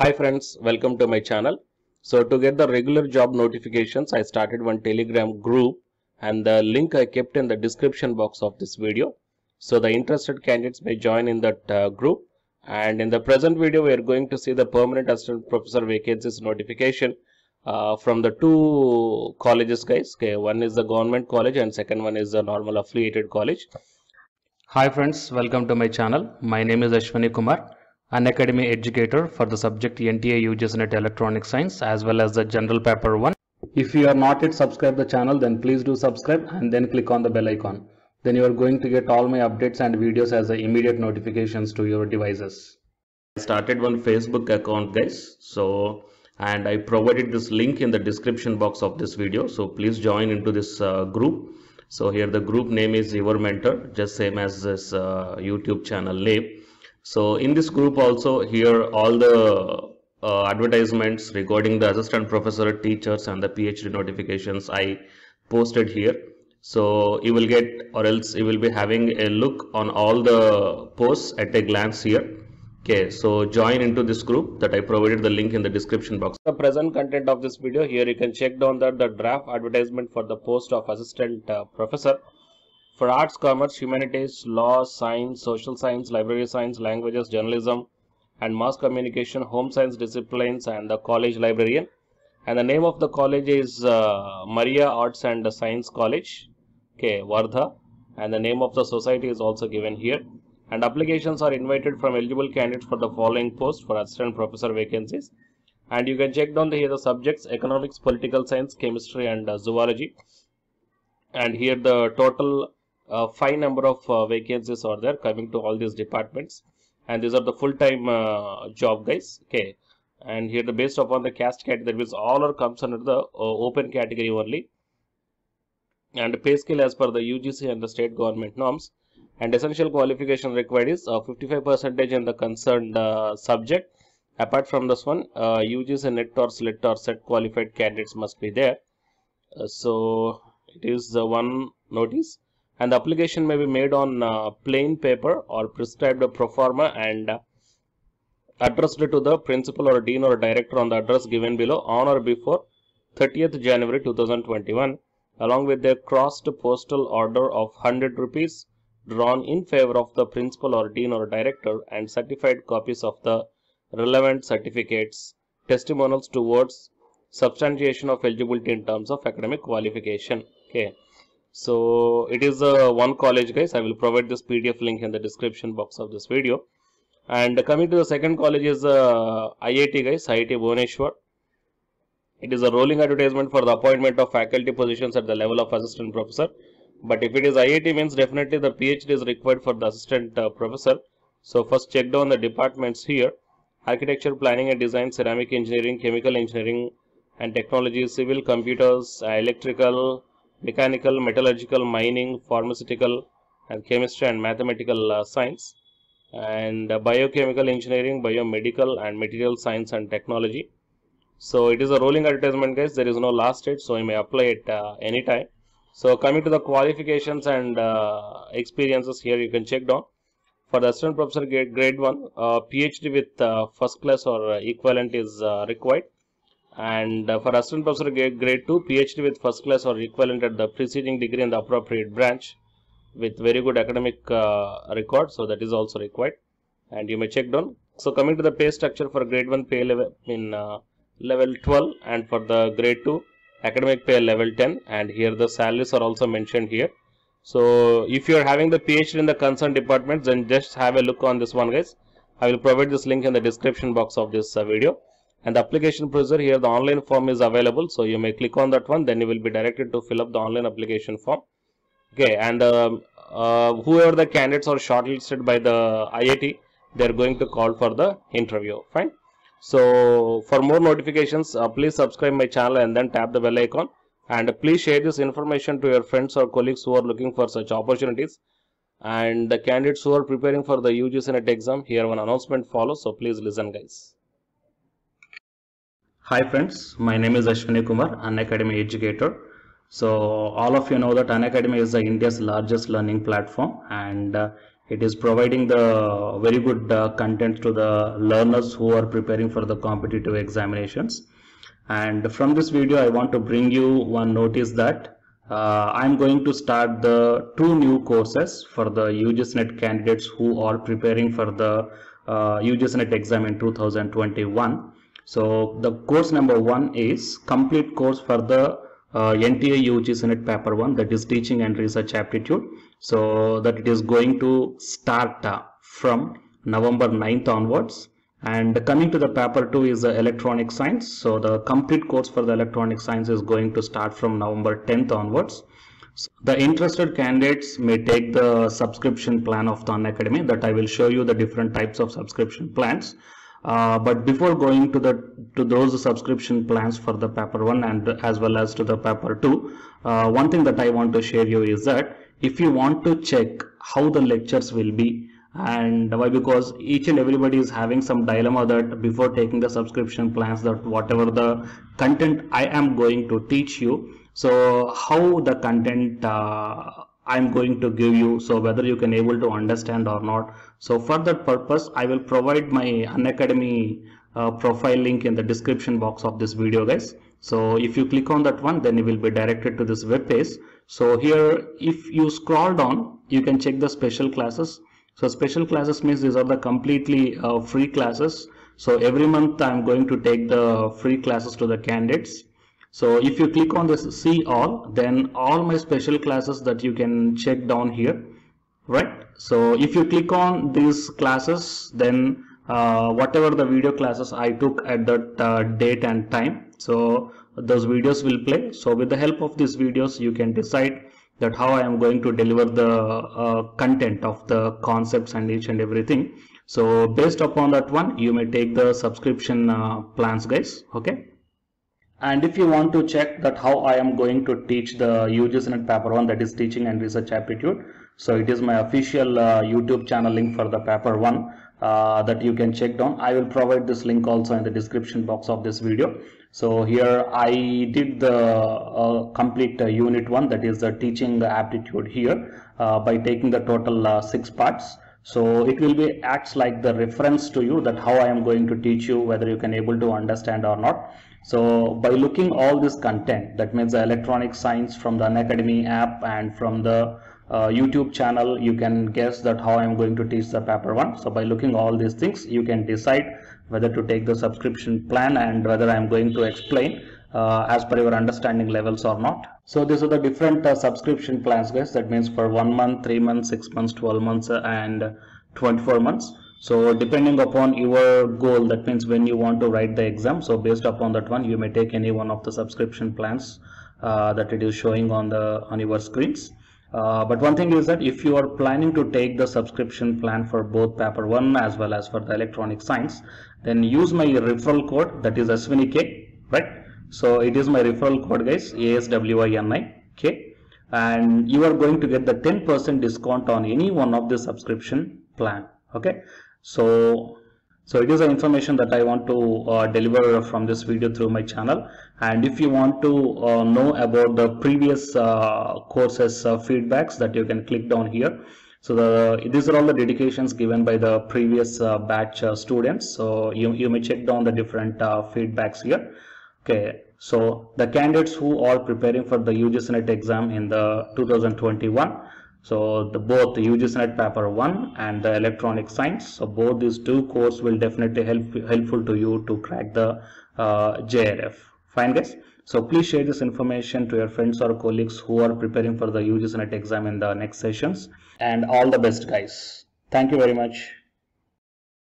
Hi friends, welcome to my channel. So to get the regular job notifications, I started one Telegram group and the link I kept in the description box of this video. So the interested candidates may join in that group. And in the present video, we are going to see the permanent assistant professor vacancies notification from the two colleges, guys. Okay, one is the government college and second one is the normal affiliated college. Hi friends, welcome to my channel. My name is Ashwani Kumar, an academy educator for the subject NTA UGC NET Electronic Science as well as the General Paper 1. If you are not yet subscribed the channel, then please do subscribe and then click on the bell icon. Then you are going to get all my updates and videos as the immediate notifications to your devices. I started one Facebook account, guys. And I provided this link in the description box of this video. So please join into this group. So here the group name is Your Mentor, just same as this YouTube channel name. So in this group also, here all the advertisements regarding the assistant professor, teachers and the PhD notifications I posted here. So you will get, or else you will be having a look on all the posts at a glance here. Okay, so join into this group that I provided the link in the description box. The present content of this video, here you can check down that the draft advertisement for the post of assistant professor for arts, commerce, humanities, law, science, social science, library science, languages, journalism and mass communication, home science disciplines and the college librarian. And the name of the college is Maria Arts and Science College, okay, Wardha, and the name of the society is also given here. And applications are invited from eligible candidates for the following posts for assistant professor vacancies. And you can check down here the subjects: economics, political science, chemistry and zoology. And here the total 5 number of vacancies are there coming to all these departments. And these are the full-time job, guys. Okay. And here the based upon the caste category, that means all are comes under the open category only. And pay scale as per the UGC and the state government norms. And essential qualification required is 55% in the concerned subject. Apart from this one, UGC NET or SLET or SET qualified candidates must be there. So it is the one notice. And the application may be made on plain paper or prescribed pro forma and addressed to the principal or dean or director on the address given below on or before 30th January 2021, along with their crossed postal order of 100 rupees drawn in favor of the principal or dean or director, and certified copies of the relevant certificates, testimonials towards substantiation of eligibility in terms of academic qualification. Okay, so it is one college, guys. I will provide this PDF link in the description box of this video. And coming to the second college is IIT, guys, IIT Bhubaneswar. It is a rolling advertisement for the appointment of faculty positions at the level of assistant professor. But if it is IIT, means definitely the PhD is required for the assistant professor. So first check down the departments here: architecture, planning and design, ceramic engineering, chemical engineering and technology, civil, computers, electrical, mechanical, metallurgical, mining, pharmaceutical and chemistry and mathematical science, and biochemical engineering, biomedical and material science and technology. So it is a rolling advertisement, guys. There is no last date, so you may apply it any time. So coming to the qualifications and experiences, here you can check down. For the assistant professor grade 1, PhD with first class or equivalent is required. And for assistant professor grade 2, PhD with first class or equivalent at the preceding degree in the appropriate branch with very good academic record. So that is also required. And you may check down. So coming to the pay structure, for grade 1 pay level in level 12, and for the grade 2 academic pay level 10, and here the salaries are also mentioned here. So if you are having the PhD in the concerned department, then just have a look on this one, guys. I will provide this link in the description box of this video. And the application procedure, here the online form is available, so you may click on that one, then you will be directed to fill up the online application form. Okay, and whoever the candidates are shortlisted by the IIT, they are going to call for the interview. Fine. So for more notifications, please subscribe my channel and then tap the bell icon, and please share this information to your friends or colleagues who are looking for such opportunities. And the candidates who are preparing for the UGC NET exam, here one announcement follows, so please listen, guys. Hi friends, my name is Ashwani Kumar, an academy educator. So all of you know that Unacademy is India's largest learning platform, and It is providing the very good content to the learners who are preparing for the competitive examinations. And from this video I want to bring you one notice that I'm going to start the 2 new courses for the UGCNET candidates who are preparing for the UGCNET exam in 2021. So the course number 1 is complete course for the NTA UGCNET paper 1, that is teaching and research aptitude. So that it is going to start from November 9th onwards. And coming to the paper 2 is the electronic science. So the complete course for the electronic science is going to start from November 10th onwards. So the interested candidates may take the subscription plan of the Unacademy, that I will show you the different types of subscription plans. But before going to those subscription plans for the paper 1 and as well as to the paper 2, one thing that I want to share you is that if you want to check how the lectures will be, and why, because each and everybody is having some dilemma that before taking the subscription plans, that whatever the content I am going to teach you, so how the content I'm going to give you, so whether you can able to understand or not. So for that purpose I will provide my Unacademy profile link in the description box of this video, guys. So if you click on that one, then you will be directed to this web page. So here if you scroll down, you can check the special classes. So special classes means these are the completely free classes. So every month I'm going to take the free classes to the candidates. So if you click on this see all, then all my special classes that you can check down here, right? So if you click on these classes, then whatever the video classes I took at that date and time, so those videos will play. So with the help of these videos you can decide that how I am going to deliver the content of the concepts and each and everything. So based upon that one, you may take the subscription plans, guys. Okay. And if you want to check that how I am going to teach the UGCNET paper 1, that is teaching and research aptitude, so it is my official YouTube channel link for the paper 1 that you can check down. I will provide this link also in the description box of this video. So here I did the complete unit 1, that is the teaching aptitude here by taking the total 6 parts. So it will be acts like the reference to you that how I am going to teach you, whether you can able to understand or not. So by looking all this content, that means the electronic science from the Unacademy app and from the YouTube channel, you can guess that how I am going to teach the paper 1. So by looking all these things, you can decide whether to take the subscription plan and whether I am going to explain as per your understanding levels or not. So these are the different subscription plans, guys. That means for 1 month, 3 months, 6 months, 12 months and 24 months. So depending upon your goal, that means when you want to write the exam, so based upon that one, you may take any one of the subscription plans that it is showing on your screens. But one thing is that if you are planning to take the subscription plan for both paper 1 as well as for the electronic science, then use my referral code, that is SWINIK, right? So it is my referral code, guys, ASWINIK, and you are going to get the 10% discount on any one of the subscription plan. Okay, so it is the information that I want to deliver from this video through my channel. And if you want to know about the previous courses feedbacks, that you can click down here. So these are all the dedications given by the previous batch students. So you may check down the different feedbacks here. Okay, so the candidates who are preparing for the UGCNET exam in the 2021, so both the UGCNET paper 1 and the electronic science, so both these 2 courses will definitely helpful to you to crack the JRF. Fine, guys. So please share this information to your friends or colleagues who are preparing for the UGCNET exam in the next sessions. And all the best, guys. Thank you very much.